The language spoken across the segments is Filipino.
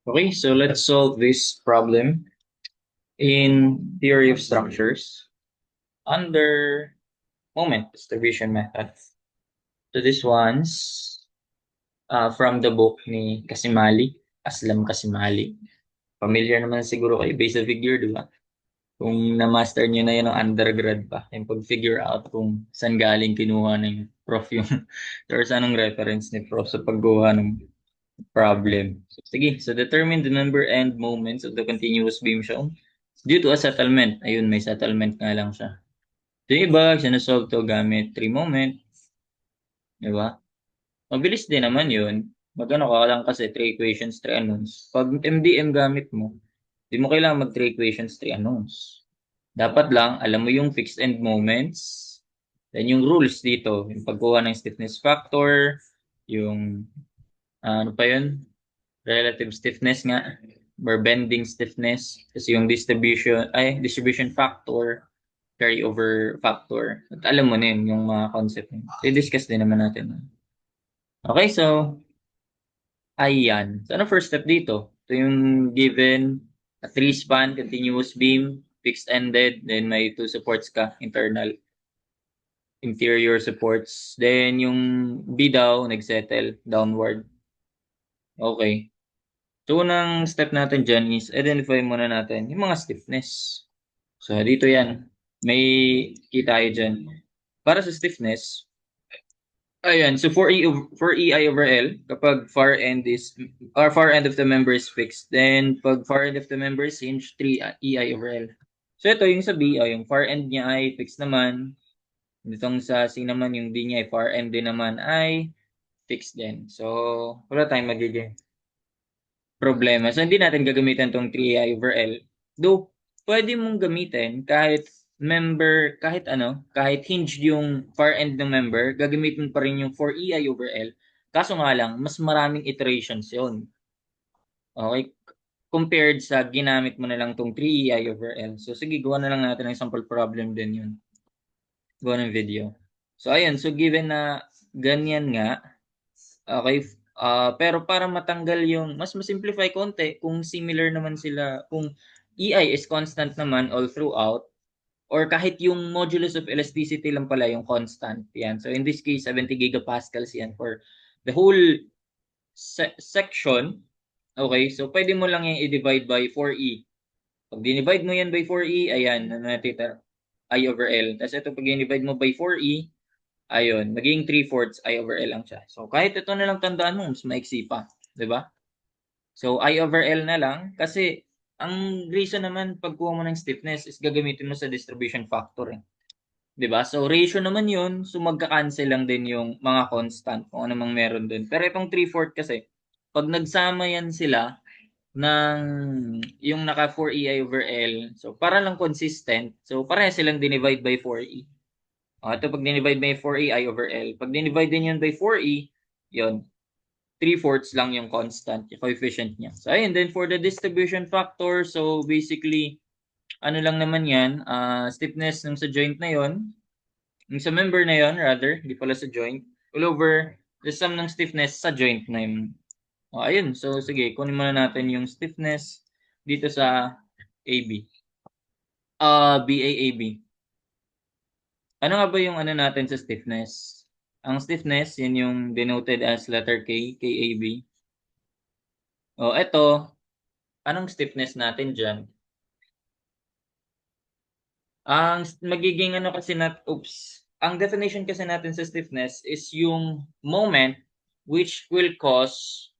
Okay, so let's solve this problem in theory of structures under moment distribution method. So this one's from the book ni Kasimali, Aslam Kasimali. Familiar naman siguro kayo based sa figure, di ba? Kung na-master nyo na yun ng undergrad pa, yung pag-figure out kung saan galing kinuha ng prof yung or saan ang reference ni prof sa paggawa ng problem. So, sige, so determine the number and moments of the continuous beam shown due to a settlement. Ayun, may settlement nga lang siya. So, yung iba, sinasolve to gamit 3 moment. Di ba? Mabilis din naman yun. Magano ka lang kasi 3 equations, 3 unknowns. Pag MDM gamit mo, di mo kailangan mag 3 equations, 3 unknowns. Dapat lang, alam mo yung fixed end moments. Then yung rules dito, yung pagkuha ng stiffness factor, yung ano pa yun? Relative stiffness nga or bending stiffness kasi yung distribution factor, carryover factor. At alam mo na yun, yung mga concept yun. So, i-discuss din naman natin. Okay, so ayan. So, ano first step dito? Ito yung given a three-span continuous beam, fixed-ended, then may two supports ka, internal, interior supports. Then yung B daw, nagsettle downward. Okay. So, unang step natin dyan is identify muna natin yung mga stiffness. So, dito yan. May kita tayo dyan. Para sa stiffness, ayan. So, for EI over L, kapag far end of the member is fixed, then pag far end of the member is hinged, 3 EI over L. So, ito yung sa B, yung far end niya ay fixed naman. Ditong sa C naman, yung D niya ay far end din naman ay fixed din. So, wala tayong magiging problema. So, hindi natin gagamitan tong 3AI over L. Though, pwede mong gamitin kahit ano, kahit hinged yung far end ng member, gagamitin pa rin yung 4EI over L. Kaso nga lang, mas maraming iterations yun. Okay? Compared sa ginamit mo na lang tong 3EI over L. So, sige, gawa na lang natin ng sample problem din yun. Gawa ng video. So, ayun. So, given na ganyan nga, okay. Pero para matanggal yung, mas masimplify konti kung similar naman sila, kung EI is constant naman all throughout, or kahit yung modulus of elasticity lang pala yung constant. Yan. So in this case, 70 gigapascals yan for the whole section. Okay, so pwede mo lang yung i-divide by 4E. Pag dinivide mo yan by 4E, ayan, na natita, I over L. Tapos ito, pag dinivide mo by 4E, ayun, magiging 3/4 I over L lang siya. So, kahit ito na lang tandaan mo, mas maiksi pa. 'Di ba? So, I over L na lang. Kasi, ang reason naman pagkuha mo ng stiffness is gagamitin mo sa distribution factor. 'Di ba? So, ratio naman yun. So, magka-cancel lang din yung mga constant kung ano mang meron dun. Pero itong 3/4 kasi, pag nagsama yan sila ng yung naka 4EI over L, so para lang consistent, so pareha silang dinivide by 4E. Ito pag dinivide by 4E, I over L. Pag dinivide din yun by 4E, yun, 3/4 lang yung constant, yung coefficient niya. So, ayun. Then, for the distribution factor, so basically, ano lang naman yan, stiffness ng sa joint na yon, yung sa member na yon, rather, hindi pala sa joint, all over the sum ng stiffness sa joint na yun. Ayun. So, sige, kunin muna natin yung stiffness dito sa AB. BAAB. Ano nga ba yung ano natin sa stiffness? Ang stiffness, yun yung denoted as letter K, KAB. Eto, anong stiffness natin dyan? Ang magiging ano kasi ang definition kasi natin sa stiffness is yung moment which will cause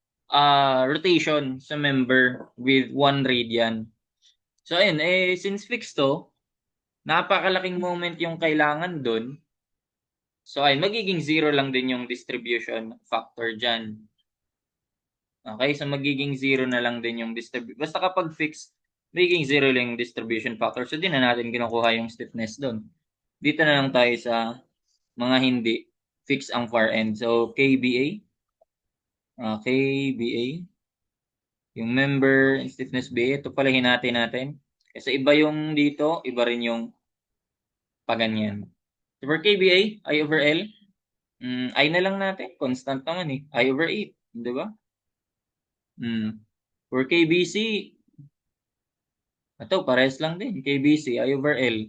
rotation sa member with 1 radian. So ayun, since fixed to, napakalaking moment yung kailangan dun. So ay magiging 0 lang din yung distribution factor dyan. Okay, so magiging 0 na lang din yung distribution. Basta kapag fixed, magiging 0 lang yung distribution factor. So, di na natin kinukuha yung stiffness doon. Dito na lang tayo sa mga hindi fixed ang far end. So, KBA. KBA. Yung member stiffness BA. Ito pala hinati natin. Kasi iba yung dito, iba rin yung paganyan. So, for KBA, I over L. I na lang natin. Constant naman eh. I over 8. Di ba? Mm. For KBC, ito, parehas lang din. KBC, I over L.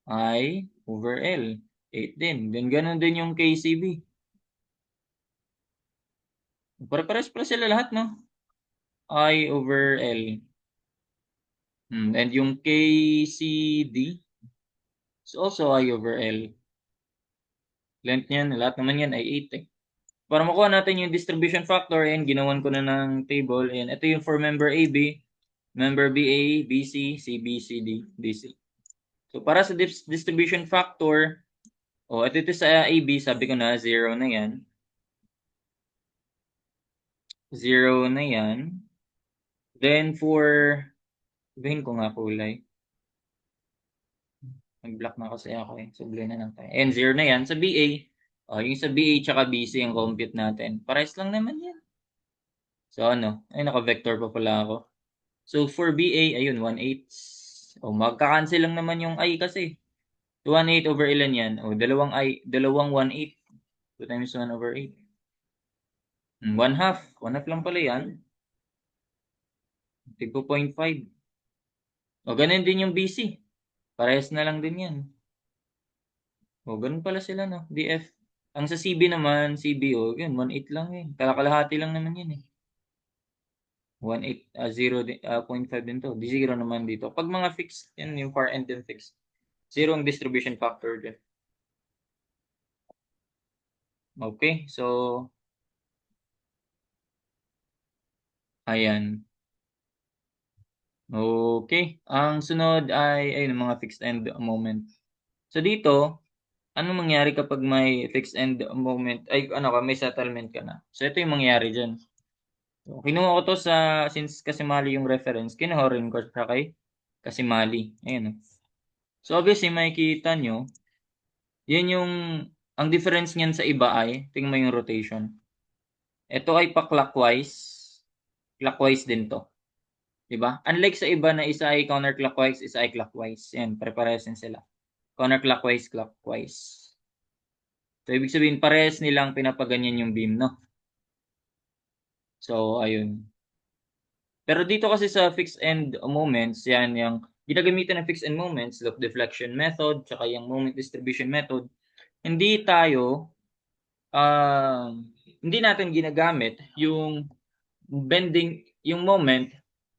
I over L. 8 din. Then, ganun din yung KCB. Pare-pares pala sila lahat, no? I over L. And yung KCD is also I over L. Length niyan, lahat naman yan ay 8 eh. Para makuha natin yung distribution factor, and ginawan ko na ng table. And ito yung for member AB, member BA, BC, CB, CD, DC. So para sa distribution factor, ito sa AB, sabi ko na 0 na yan. 0 na yan. Then for, sabihin ko nga kulay. Nag-block na kasi ako eh. So, blend na lang tayo. And 0 na yan. Sa BA, yung sa BA tsaka BC yung compute natin. Pares lang naman yan. So, ano? Ay, naka-vector pa pala ako. So, for BA, ayun, 1/8. Magka-cancel lang naman yung I kasi. 1/8 over ilan yan? Dalawang 1/8. 2 times 1 over 8. 1/2. 1/2 lang pala yan. Tigpo 0.5. Ganun din yung BC. Parehas na lang din yan. Ganun pala sila, no? DF. Ang sa CB naman, CB, yun, 1/8 lang eh. Kalahati lang naman yun eh. 1/8, 0.5 din to. Di 0 naman dito. Pag mga fixed, yan yung far end din fixed. 0 ang distribution factor din. Okay, so, ayan. Okay, ang sunod ay, ayun, mga fixed end moment. So dito, ano mangyari kapag may fixed end moment, may settlement ka na. So ito yung mangyari dyan. So, kinuha ko to since Kasimali yung reference, kinuha rin ko siya kay Kasimali. Ayan. So obviously, makikita nyo, yan yung, ang difference niyan sa iba ay, tingnan mo yung rotation. Ito ay pa-clockwise, clockwise din to. Diba? Unlike sa iba na isa ay counterclockwise, isa ay clockwise. Yan, pare-parehas din sila. Counterclockwise, clockwise. So, ibig sabihin, parehas nilang pinapaganyan yung beam, no? So, ayun. Pero dito kasi sa fixed end moments, yan yung ginagamitan ng fixed end moments, loop deflection method, tsaka yung moment distribution method, hindi tayo, hindi natin ginagamit yung bending, yung moment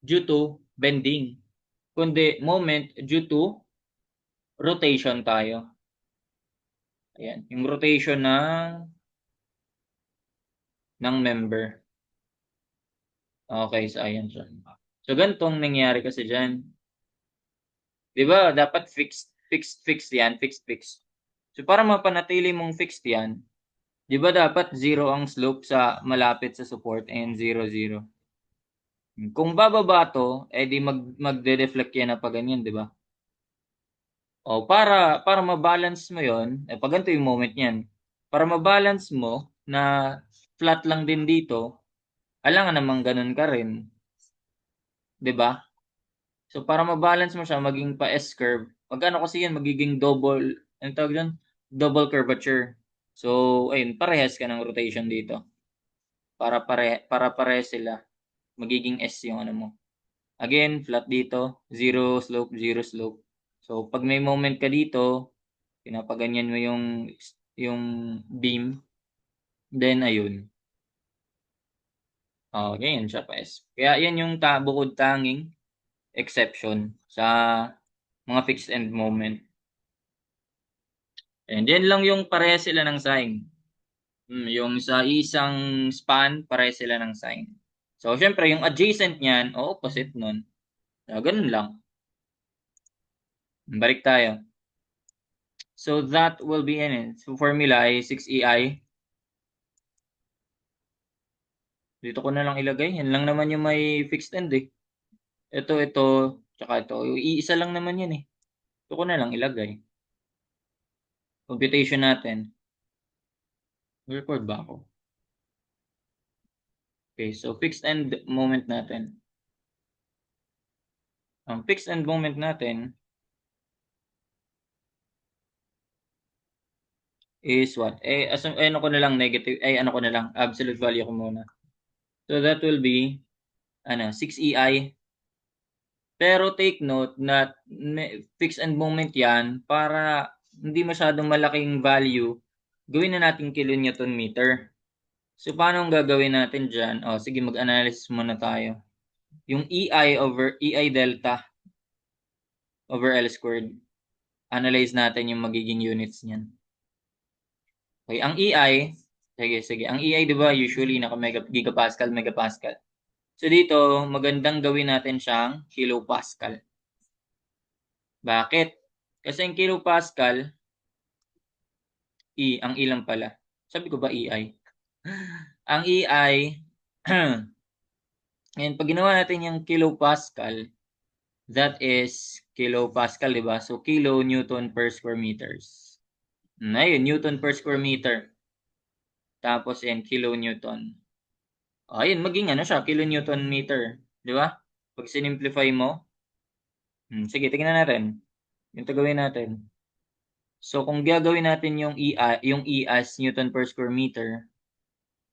due to bending, kundi moment due to rotation tayo. Ayan, yung rotation ng member. Okay, so ayan siya. So, ganitong nangyari kasi dyan. Di ba, dapat fixed yan, fixed. So, para mapanatili mong fixed yan, di ba dapat 0 ang slope sa malapit sa support and 0, 0. Kung bababa to, di magde-deflect yan na pa ganyan, di ba? Para ma-balance mo yon, pag ganito yung moment niyan, para ma-balance mo na flat lang din dito, alangan namang ganun ka rin. 'Di ba? So para ma-balance mo siya maging pa S-curve, magkano kasi yan magiging double, ang tawag doon? Double curvature. So, ayun, parehas ka ng rotation dito. Para parehas sila. Magiging S yung ano mo. Again, flat dito, zero slope, zero slope. So, pag may moment ka dito, pinapaganyan mo yung beam, then ayun. Ganyan siya pa S. Kaya yan yung bukod tanging exception sa mga fixed end moment. And then lang yung pareha sila ng sign. Yung sa isang span, pareha sila ng sign. So, syempre, yung adjacent niyan, opposite nun. So, ganun lang. Balik tayo. So, that will be in it. So, formula ay 6EI. Dito ko na lang ilagay. Yan lang naman yung may fixed end eh. Ito, tsaka ito. Iisa lang naman yan eh. Ito ko na lang ilagay. Computation natin. Record ba ako? Okay, so fixed end moment natin. Ang fixed end moment natin is what? Ano ko na lang negative, ano ko na lang, absolute value ko muna. So that will be 6 EI. Pero take note na fixed end moment yan para hindi masyadong malaking value, gawin na natin kilonewton meter. So, paano ang gagawin natin dyan? Sige, mag-analysis muna tayo. Yung EI over EI delta over L squared. Analyze natin yung magiging units niyan. Okay, ang EI, sige. Ang EI, di ba, usually naka gigapascal, megapascal. So, dito, magandang gawin natin siyang kilopascal. Bakit? Kasi ang kilopascal, ang E lang pala. Sabi ko ba EI? Ang EI, ngayon, pag ginawa natin yung kilopascal, that is kilopascal, di ba? So, kilonewton per square meters. Ayun, newton per square meter. Tapos, yan, kilonewton. Ayun, maging siya, kilonewton meter. Di ba? Pag sinimplify mo, sige, tingnan natin. Yung gawin natin. So, kung gagawin natin yung E as newton per square meter,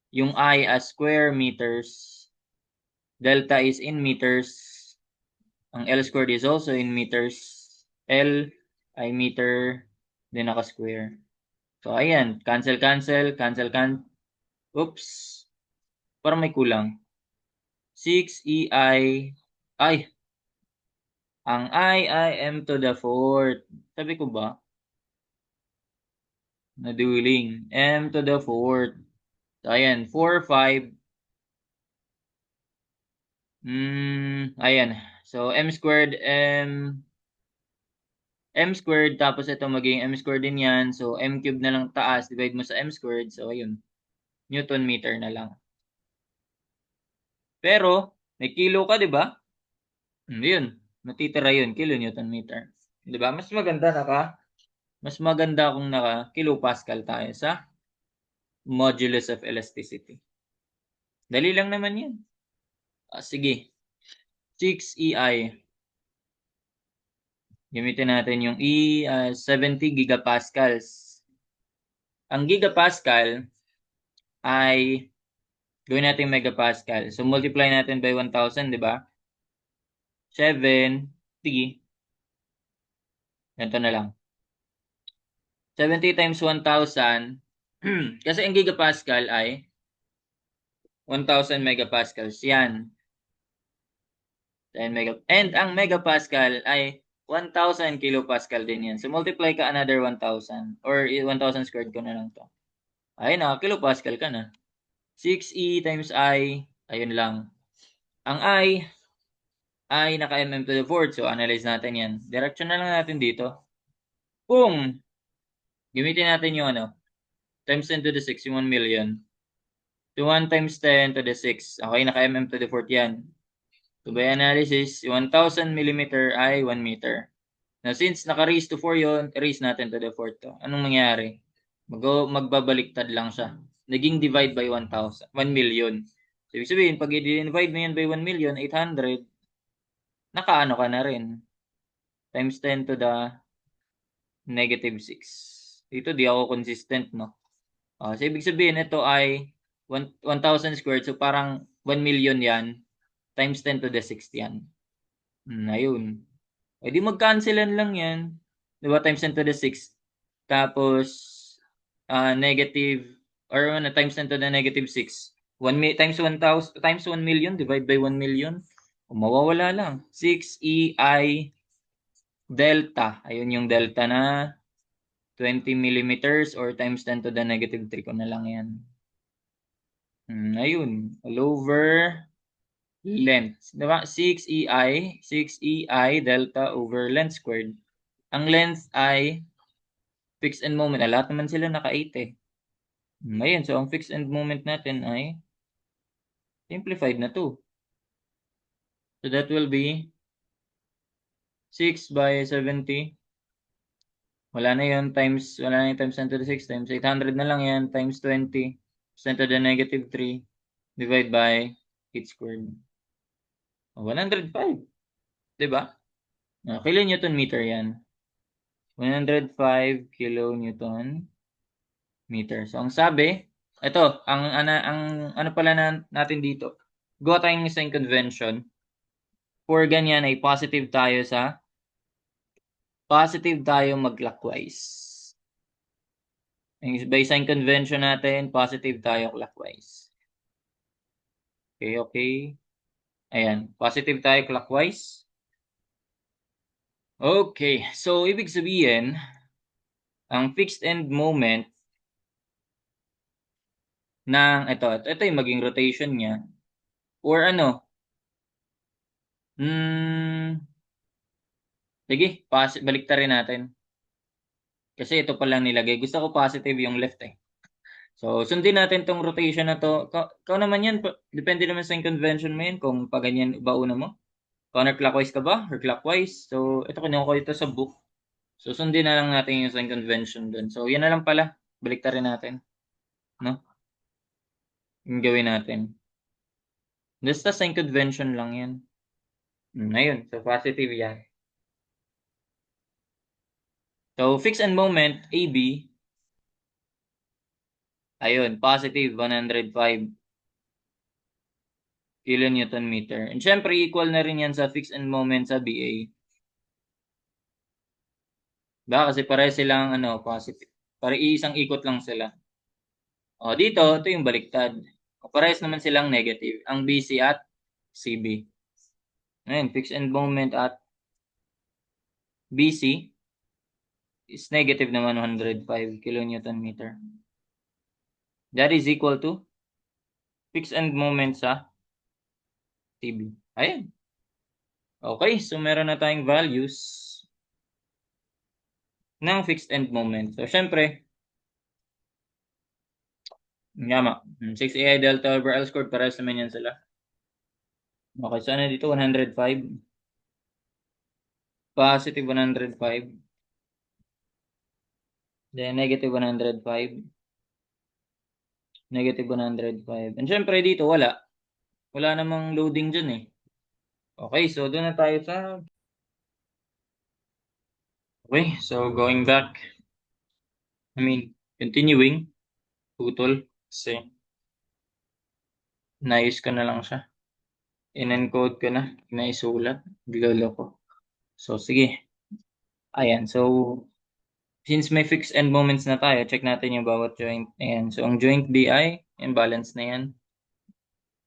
yung I as square meters, delta is in meters, ang L squared is also in meters, L ay meter, din naka-square. So, ayan, cancel. Oops, parang may kulang. 6 EI, ang I ay m to the fourth. Sabi ko ba? Naduling. M to the fourth. So, ayan, 4, 5. Ayan. So, m squared, tapos ito maging m squared din yan. So, m cube na lang taas, divide mo sa m squared. So, ayun, Newton meter na lang. Pero, may kilo ka, di ba? Yun, matitira yun, kilonewton meter. Di ba? Mas maganda kung naka kilopascal tayo sa modulus of elasticity. Dali lang naman yan. Sige. 6 EI. Gamitin natin yung E as 70 gigapascals. Ang gigapascal ay gawin natin megapascal. So, multiply natin by 1,000, di ba? 70. Ganito na lang. 70 times 1,000. Kasi ang gigapascal ay 1,000 megapascals. Yan. And ang megapascal ay 1,000 kilopascal din yan. So, multiply ka another 1,000. Or 1,000 squared ko na lang to. Ayun na, kilopascal ka na. 6E times I, ayun lang. Ang I ay naka-mm to the fourth. So, analyze natin yan. Direction na lang natin dito. Kung gamitin natin yung times 10 to the 6, yung 1 million. So, 1 times 10 to the 6. Okay, naka-mm to the fourth yan. So, by analysis, 1,000 millimeter ay 1 meter. Now, since naka-raise to 4 yun, raise natin to the fourth to. Anong mangyari? Magbabaliktad lang siya. Naging divide by 1,000, 1 million. So, ibig sabihin, pag i-divide mo yan by 1 million, 800, nakaano ka na rin. Times 10 to the negative 6. Dito, di ako consistent, no? So, ibig sabihin, ito ay 1,000 squared. So, parang 1 million yan. Times 10 to the 6 yan. Ayun. E di mag-cancelan lang yan. Diba? Times 10 to the 6. Tapos, negative, or times 10 to the negative 6. Times 1,000, times 1 million, divide by 1 million. Mawawala lang. 6 EI delta. Ayun yung delta na 20 millimeters or times 10 to the negative 3 ko na lang yan. Ayun. All over length. Diba? 6 EI delta over length squared. Ang length ay fixed end moment. Lahat naman sila naka-8 eh. Ayun. So, ang fixed end moment natin ay simplified na to. So, that will be 6 by 70. Wala na yun. Wala na yung times 10 to the 6 times 800 na lang yan. Times 20. 10 to the negative 3. Divide by 8 squared. 105. Diba? Kilonewton meter yan. 105 kilonewton meter. So, ang sabi, ito, ang ano pala natin dito. gawa tayong sign convention. For ganyan ay positive tayo mag-clockwise. By sign convention natin, positive tayo clockwise. Okay. Ayan, positive tayo clockwise. Okay, so ibig sabihin, ang fixed end moment ng ito yung maging rotation niya or ano, sige, baliktarin natin. Kasi ito pa lang nilagay. Gusto ko positive yung left eh. So, sundin natin tong rotation na to. Ikaw naman yan, depende naman sa convention mo yan kung pa ganyan ba una mo. Counterclockwise ka ba or clockwise? So, ito kinuha ko ito sa book. So, sundin na lang natin yung sign convention dun. So, yan na lang pala. Baliktarin natin. No? Yung gawin natin. Basta sign convention lang yan. Ayun. So, positive yan. So, fixed end moment, AB. Ayun, positive 105 kilonewton meter. And syempre, equal na rin yan sa fixed end moment sa BA. Kasi pare silang positive. Pare isang ikot lang sila. O, dito, ito yung baliktad. Parehas naman silang negative. Ang BC at CB. Ngayon, fixed end moment at BC is negative naman 105 kilonewton meter. That is equal to fixed end moment sa CB. Ayan. Okay, so meron na tayong values ng fixed end moment. So, syempre, yama. 6AI delta over L squared, parehas naman yan sila. Okay, so ano dito? 105. Positive 105. Then, negative 105. Negative 105. And syempre, dito wala. Wala namang loading dyan eh. Okay, so doon na tayo sa... Okay, so going back. Continuing. Putol. Kasi, naayos ko na lang siya. In-encode ko na. Naisulat. Glolo ko. So, sige. Ayan, so... Since may fixed end moments na tayo, check natin yung bawat joint. Ayan, so ang joint BI, imbalance na yan.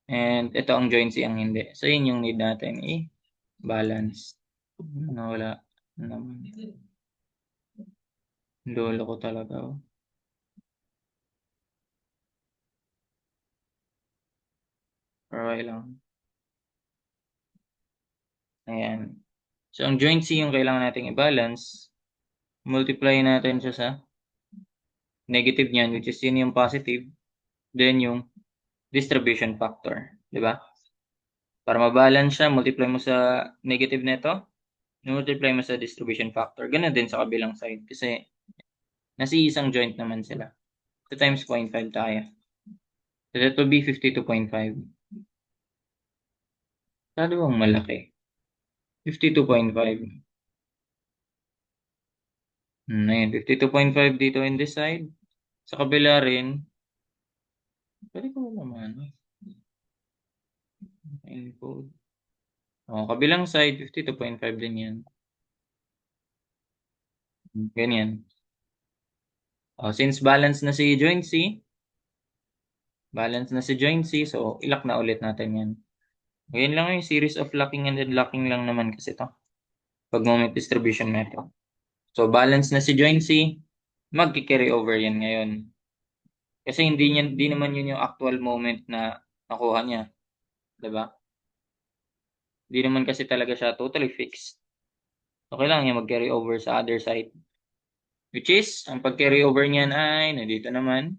And ito ang joint C ang hindi. So, yun yung need natin. I-balance. Wala naman. Lolo ko talaga. Okay lang. Ayan. So, ang joint C yung kailangan nating i-balance. Multiply natin siya sa negative niyan, which is yun yung positive. Then, yung distribution factor. Di ba? Para ma-balance siya, multiply mo sa negative nito. Multiply mo sa distribution factor. Ganun din sa kabilang side. Kasi, nasa isang joint naman sila. So, times 0.5 tayo. So, that will be 52.5. Lalo bang malaki? 52.5. Ayun, 52.5 dito in this side. Sa kabila rin, pwede ko naman. Encode. Kabilang side, 52.5 din yan. Ganyan. Since balance na si joint C, so ilock na ulit natin yan. Ganyan lang yung series of locking and unlocking lang naman kasi to. Pag moment distribution method. So, balance na si joint C, magki-carry over yan ngayon. Kasi hindi naman yun yung actual moment na nakuha niya. Diba? Hindi naman kasi talaga siya totally fixed. Okay lang yung mag-carry over sa other side. Which is, ang pag-carry over niyan ay, nandito naman,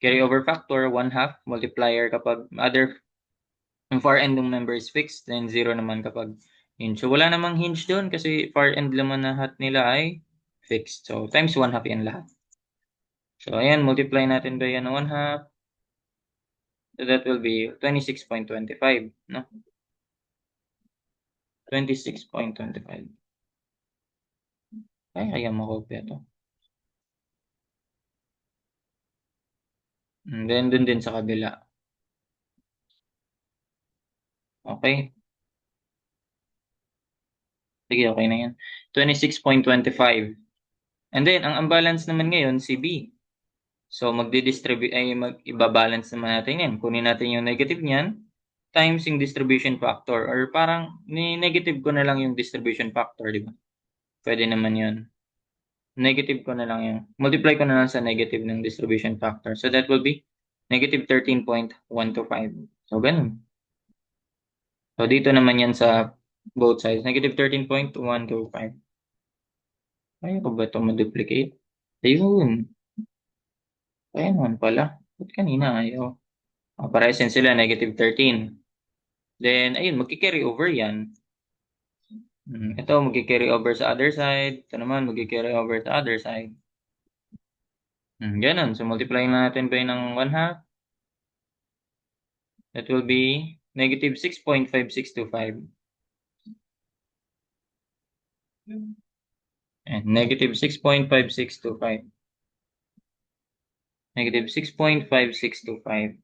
carry over factor, 1/2, multiplier kapag yung far end ng member is fixed, then 0 naman kapag hinge. So, wala namang hinge doon kasi far end naman na hat nila ay fixed. So, times 1/2 yan lahat. So, ayan, multiply natin by yan 1/2. So, that will be 26.25, no? 26.25. Ay, ayaw makopya to. And then, dun din sa kabila. Okay. Sige, okay na yan. 26.25. And then, ang unbalance naman ngayon, si B. So, magdi-distribute, ay ibabalance naman natin yan. Kunin natin yung negative niyan, times yung distribution factor. Or parang, ni-negative ko na lang yung distribution factor, di ba? Pwede naman yun. Negative ko na lang yung, multiply ko na lang sa negative ng distribution factor. So, that will be negative 13.125. So, ganun. So, dito naman yan sa both sides. Negative 13.125. Kaya ko ba ito ma-duplicate? Ayun. Kaya naman pala. Ba't kanina ayaw? Paresin sila, negative 13. Then, ayun, magki-carry over yan. Ito, magki-carry over sa other side. Ito naman, magki-carry over sa other side. Ganun. So, multiply natin ba yun ng 1/2? That will be negative 6.5625. And negative 6.5625. Negative 6.5625.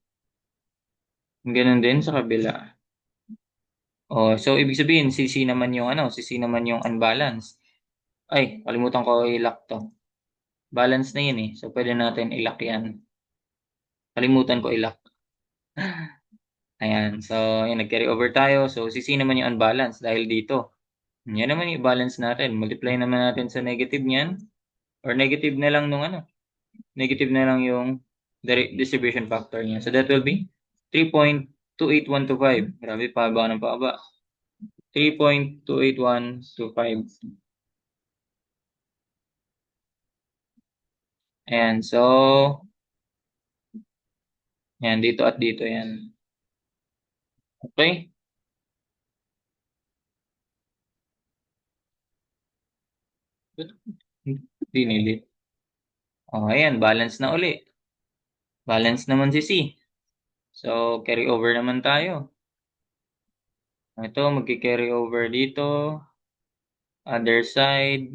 Ganun din sa kabila. Oh, so ibig sabihin, CC naman yung CC naman yung unbalance. Ay, kalimutan ko i-lock to. Balance na yun eh. So, pwede natin i-lock yan. Kalimutan ko i-lock. Ayan. So, ayan, nag-carry over tayo. So, CC naman yung unbalance dahil dito. Yan naman yung balance natin. Multiply naman natin sa negative niyan. Or negative na lang nung negative na lang yung distribution factor niya. So, that will be 3.28125. Grabe, pababa ng pababa. 3.28125. Ayan. So, yan, dito at dito yan. Okay? Dinilit. Oh, ayan, balance na uli. Balance naman si C. So, carry over naman tayo. Ito, magki-carry over dito. Other side.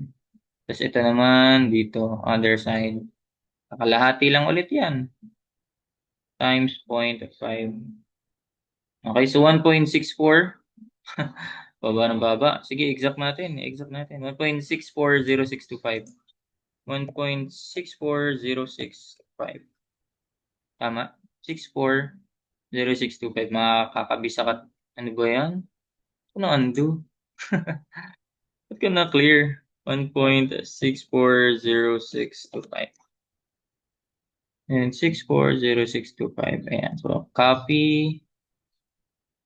Tapos ito naman, dito, other side. Kalahati lang ulit yan. Times 0.5. Okay, so 1.64. Baba ng baba. Sige, exact natin. Exact natin. 1.640625. 1.640625. Tama? 640625. Makakabisa ka. Ano ba yan? Ano undo? Ba't ka na clear? 1.640625. And 640625. Ayan. So, copy.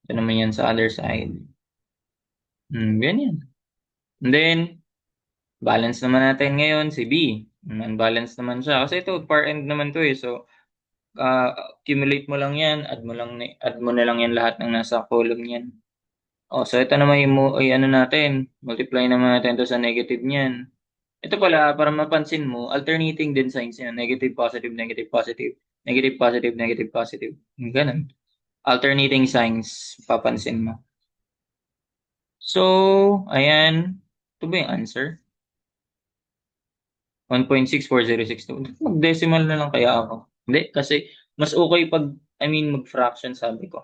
Ito naman yan sa other side. Ganyan. And then, balance naman natin ngayon si B. Unbalance naman siya. Kasi ito, par end naman to eh. So, accumulate mo lang yan. Add mo na lang yan lahat ng nasa column niyan. Oh, so ito naman yung natin. Multiply naman natin to sa negative niyan. Ito pala, para mapansin mo, alternating din signs yan. Negative, positive, negative, positive. Negative, positive, negative, positive. Ganun. Alternating signs, papansin mo. So, ayan. Ito ba yung answer? 1.64062. Mag-decimal na lang kaya ako. Hindi, kasi mas okay pag, mag-fraction sabi ko.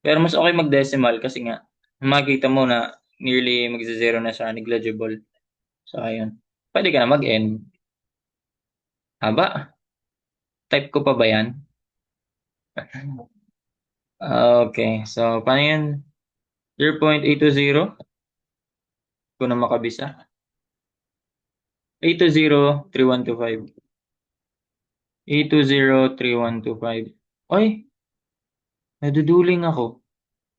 Pero mas okay mag-decimal kasi nga, makikita mo na nearly magze-zero na siya, negligible. So, ayun. Pwede ka na mag-end. Haba. Type ko pa ba yan? Okay. So, paano yan? 0.820? Kung na makabisa. 8203125. 8203125. Ay, naduduling ako.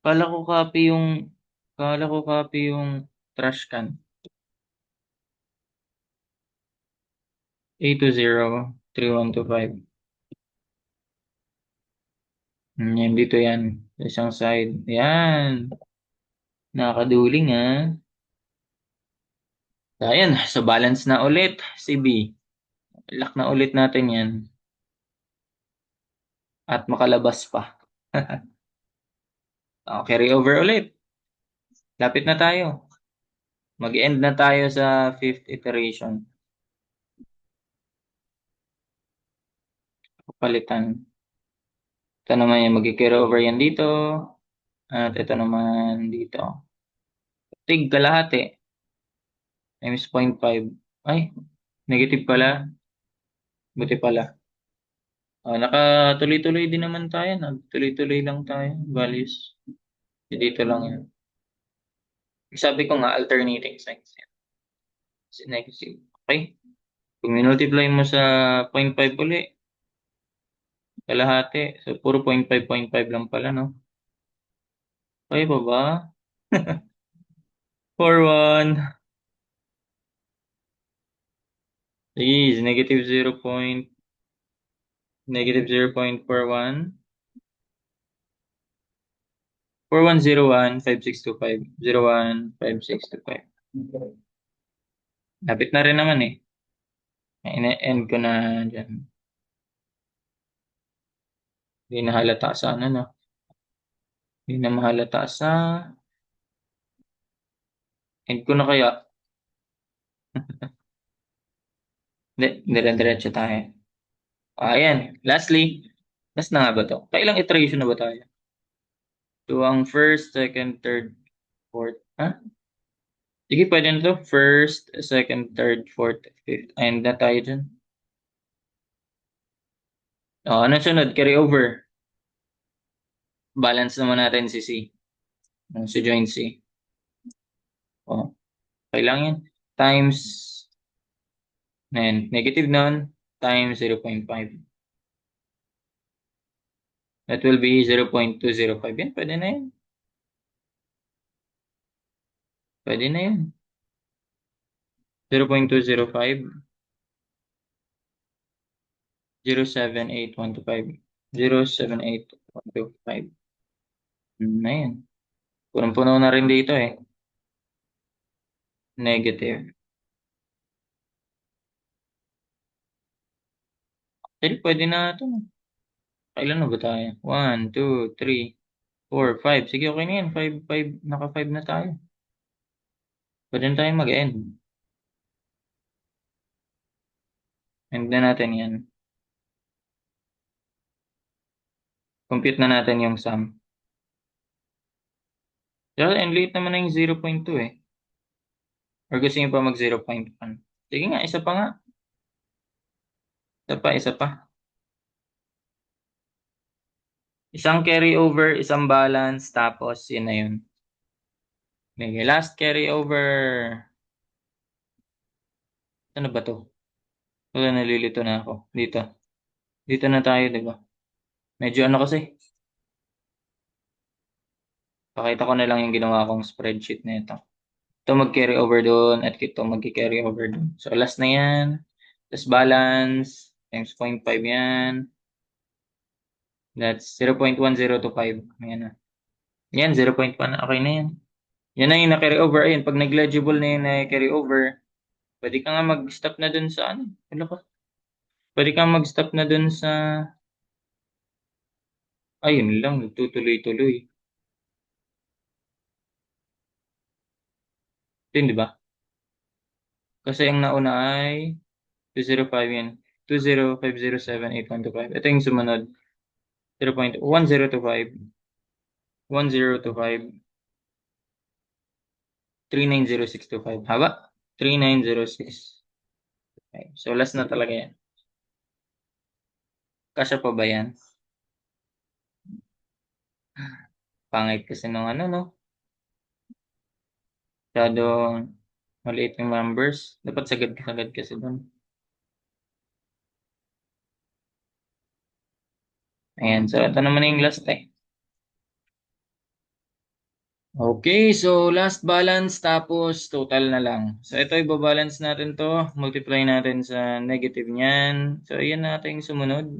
Kala ko copy yung kala ko copy yung trash can. 8203125. Yan, dito yan. Sa isang side. Yan. Nakakaduling ah. So, ayan. So, balance na ulit si B. Lock na ulit natin yan. At makalabas pa. Carry over ulit. Lapit na tayo. Mag-end na tayo sa 5th iteration. Palitan. Ito naman yung mag-carry over yan dito. At ito naman dito. Tig kalahati times 0.5. Ay, negative pala. Buti pala. Nakatuloy-tuloy din naman tayo. Nagtuloy-tuloy lang tayo. Values. Dito lang yan. Sabi ko nga, alternating signs yan. Negative. Okay? Kung minultiply mo sa 0.5 uli, kalahati. So, puro 0.5 lang pala, no? Okay pa ba? 4-1 is negative 0.41. 41015625. 015625. Lapit na rin naman eh. Ina-end ko na dyan. Hindi na halata sa ano, no? Hindi na mahalata sa... End ko na kaya. Hindi, dire-diretso tayo. Ayan. Lastly, last na nga ba to? Kailang iteration na ba tayo? So, ang first, second, third, fourth. Ha? Sige, pwede na to. First, second, third, fourth, fifth. Ayun na tayo dyan. Anong sunod? Carry over. Balance naman natin si C. Si join C. Oh, okay lang yan. Times, negative nun, times 0.5. That will be 0.205. Yan, pwede na yan. Pwede na yan. 0.205. 0.78125. 0.78125. Na yan. Punong-puno na rin dito eh. Negative. Actually, pwede na ito. Kailan na ba tayo? 1, 2, 3, 4, 5. Sige, okay na yan. 5, 5. Naka 5 na tayo. Pwede na tayo mag-end. End na natin yan. Compute na natin yung sum. Kaya, and late naman na yung 0.2 eh. Or gusto nyo pa mag 0.1? Sige nga, isa pa nga. Isa pa. Isang carry over, isang balance, tapos yun na yun. Okay, last carry over. Ano ba to? Wala, nalilito na ako. Dito. Dito na tayo, di ba? Medyo ano kasi. Pakita ko na lang yung ginawa kong spreadsheet na ito. Ito mag-carry over doon at ito mag-carry over doon. So, last na yan. Tapos balance. Times 0.5 yan. That's 0.1025. Ayan na. Yan, 0.1. Okay na yan. Yan na yung na-carry over. Ayun, pag negligible na yung na-carry over, pwede ka nga mag-stop na dun sa ano. Ano pa? Pwede kang mag-stop na dun sa... Ayun lang, nagtutuloy-tuloy. Yun, di ba? Kasi ang nauna ay 205 yan. 205078125. Ito yung sumunod. 0.1025. 1025. 390625. Haba? 3906. Okay. So, last na talaga yan. Kasya pa ba yan? Pangit kasi nung ano, no? Masyadong maliit yung numbers. Dapat sagad-sagad kasi doon. Ayan. So, ito naman yung last eh. Okay, so last balance tapos total na lang. So ito ibabalance natin to, multiply natin sa negative niyan. So ayan natin yung sumunod.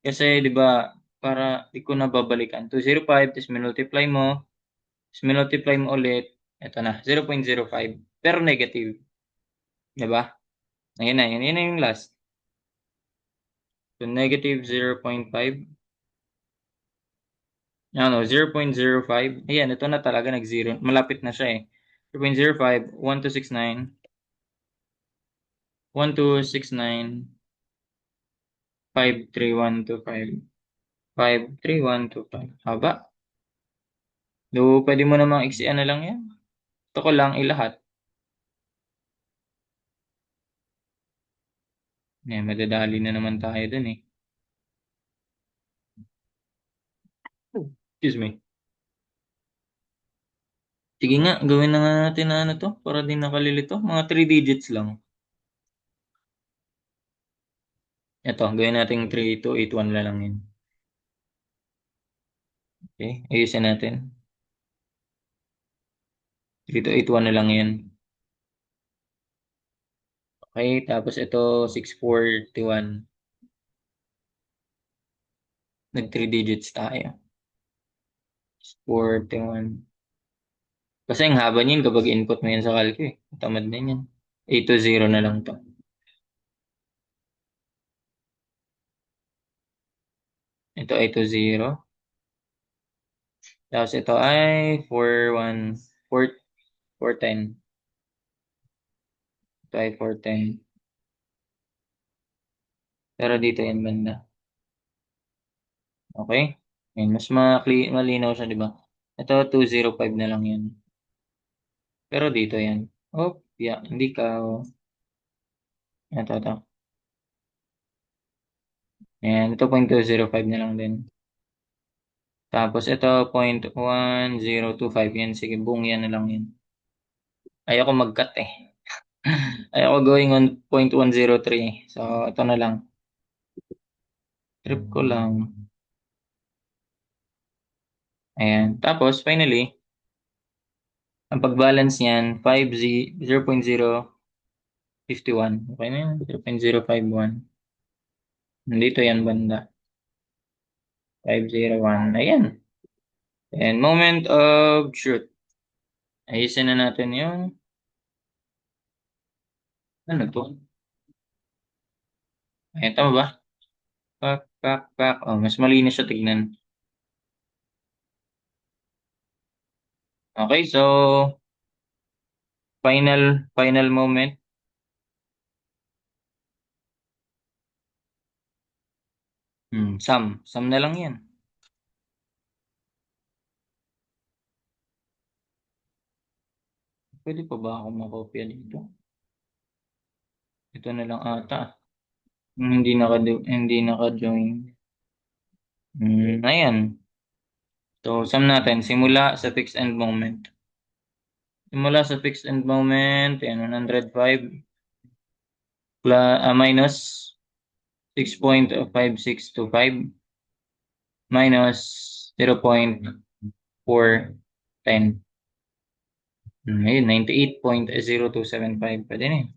Kasi 'di ba, para di ko na babalikan. 205 tapos multiply mo, tapos multiply mo ulit. Ito na, 0.05 pero negative. 'Di ba? Ayun na, yun na yung last. So negative 0.5. Ano, 0.05. Ayan, ito na talaga nag-zero. Malapit na siya eh. 0.05, 1269. 1269 53125. 53125. Haba. Though, pwede mo namang iksian na lang yan. Gusto ko lang ilahat. Madadali na naman tayo dun eh. Excuse me. Sige nga, gawin na nga natin na ano to, para din nakalilito. Mga 3 digits lang. Ito, gawin natin 3281 na lang yun. Okay, ayusin natin. 3281 na lang yun. Okay, tapos ito 641. Nag 3 digits tayo. 641. Kasi ang haba niyan kapag input mo yan sa calco eh. Tamad na yan. 820 na lang to. Ito 820. Tapos ito ay 41, 4, 410. Ito ay 410. Pero dito yan banda. Okay? Yan, mas malinaw siya, di ba? Ito 205 na lang yan. Pero dito yan. Oh, yeah, hindi ka. Ito. Ayan, ito 0.205 na lang din. Tapos ito 0.1025 yan. Sige, buong yan na lang yan. Ayoko mag-cut eh. Ayoko going on 0.103. So, ito na lang. Trip ko lang. Ayan. Tapos, finally, ang pag-balance niyan, 0.051. Okay na yan, 0.051. Nandito yan banda. 501. Ayan. And moment of truth. Ayusin na natin yung, ano to? Ayan, tama ba? Pak. Oh, mas malinis siya tignan. Okay, so, final moment. Sum na lang yan. Pwede pa ba ako makopya dito? Ito na lang ata. Hindi naka-join. Ayan. So, sum natin. Simula sa fixed end moment. Simula sa fixed end moment, ayan, 105 plus, minus 6.5625 minus 0.410. Ayun, 98.0275. Pwede na yun.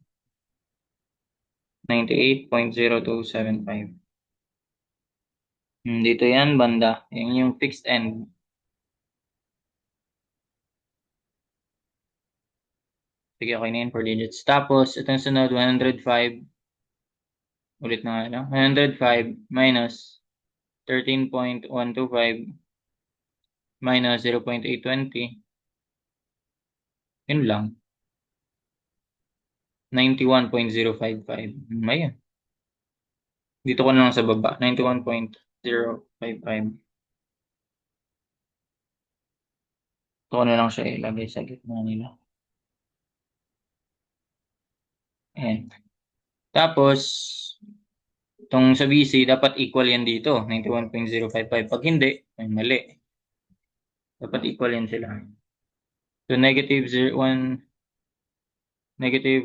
98.0275. Dito yan, banda. Yan yung fixed end. Sige, okay na yun, 4 digits. Tapos, itong sunod, 105. Ulit na nga lang. 105 minus 13.125 minus 0.820. Yun lang. 91.055. Ayun. Dito ko na lang sa baba. 91.055. Dito ko na lang siya ilagay sa gitna nila. Ayan. Tapos, itong sa BC, dapat equal yan dito. 91.055. Pag hindi, ay mali. Dapat equal yan sila. So, negative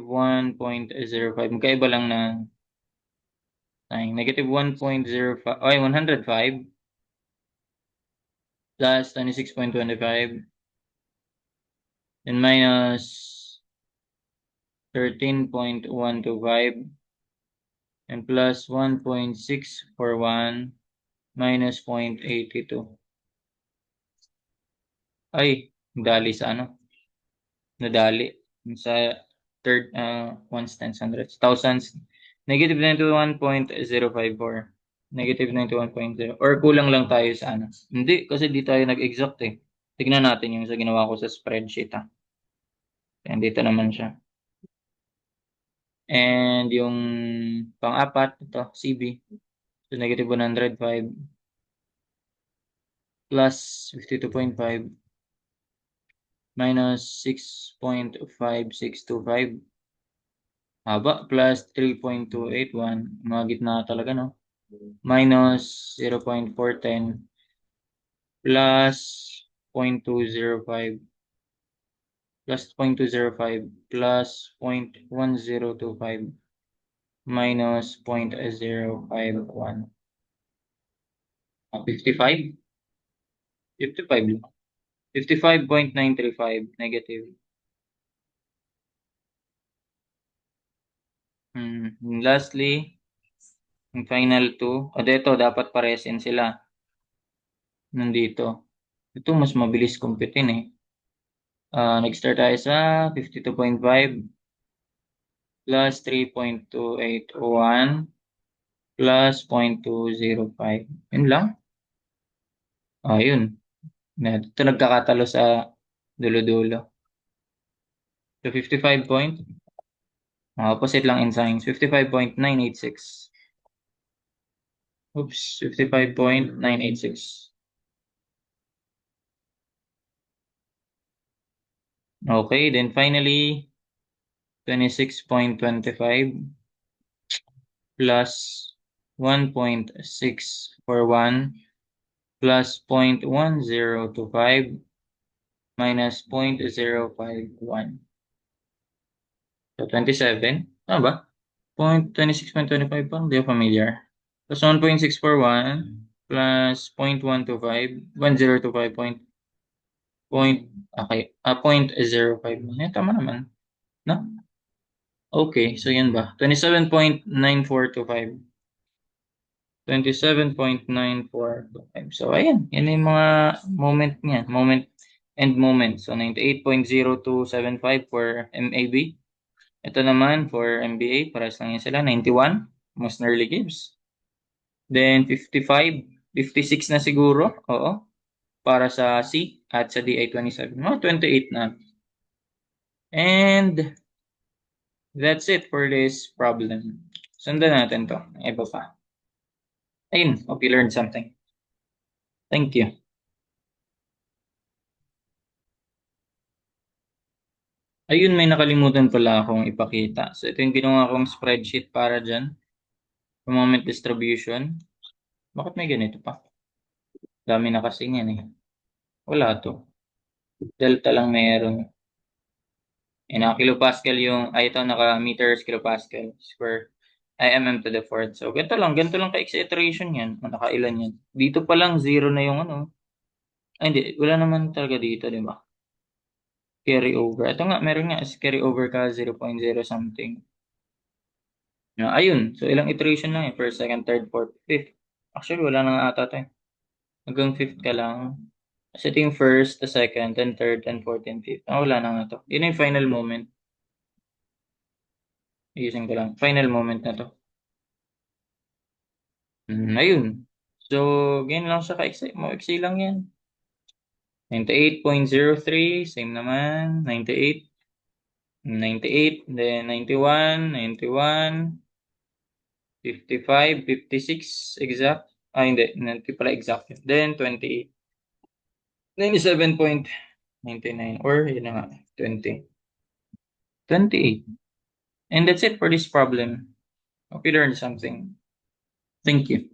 1.05. Magkaiba lang na negative 1.05. Ay, 105 plus 26.25 and minus 13.125 and plus 1.641 minus 0.82. Ay, dali sa ano? Nadali sa third ones, tens, hundreds, thousands. Negative 91.054. Negative 91.0. Or kulang lang tayo sa ano. Hindi, kasi di tayo nag-exact eh. Tignan natin yung sa ginawa ko sa spreadsheet ha. Ayan, dito naman siya. And yung pang-apat, ito, CB. So, negative 105 plus 52.5 minus 6.5625 haba plus 3.281 mga gitna talaga no minus 0.410 plus 0.205 plus 0.205 plus 0.1025 minus 0.051 55 55 lang 55.935 negative. Lastly, yung final two. O dito, dapat paresin sila. Nandito. Ito, mas mabilis kumpitin eh. Nag-start tayo sa 52.5 plus 3.2801 plus 0.205. Yun lang. Yun. Ito nagkakatalo sa dulo-dulo. So, 55 point. Opposite lang in signs. 55.986. Oops, 55.986. Okay, then finally, 26.25 plus 1.641 plus 0.1025 minus 0.051. So, 27. Ano ba? 26.25 pa? Hindi ako familiar. Plus 1.641 plus 0.125, 1025 okay, 0.05. Tama naman. No? Okay, so yun ba? 27.9425. 27.9425. So, ayan. Yan yung mga moment niya. Moment and moment. So, 98.0275 for MAB. Ito naman for MBA. Parehas lang yan sila. 91. Most nearly gives. Then, 55. 56 na siguro. Oo. Para sa C at sa DI 27. Mga 28 na. And that's it for this problem. Sundan natin to. Iba pa. Ayun. Hope you learned something. Thank you. Ayun, may nakalimutan pala akong ipakita. So, ito yung ginawa kong spreadsheet para dyan. Moment distribution. Bakit may ganito pa? Dami na kasi yan eh. Wala to. Delta lang meron. Naka kilopascal yung, ito naka meters kilopascal square. Mm to the fourth. So, ganito lang ka-iteration yan. Nakailan yan. Dito pa lang, zero na yung ano. Ay, hindi. Wala naman talaga dito, di ba? Carry over. Ito nga, meron nga is carry over ka 0.0 something. Ayun. So, ilang iteration lang eh. First, second, third, fourth, fifth. Actually, wala na nga ata ito eh. Hanggang fifth ka lang. Kasi ito yung first, the second, then third, and fourth, and fifth. Wala na nga to. Yun yung final moment. Ayusin ko lang. Final moment na to. Ayun. So, ganyan lang siya ka-exe. Mo-exe lang yan. 98.03. Same naman. 98. 98. Then 91. 91. 55, 56 exact. Hindi. Hindi pala exact. Then 28. 97.99 or yun na nga, 20. 28. And that's it for this problem. Hope you learned something. Thank you.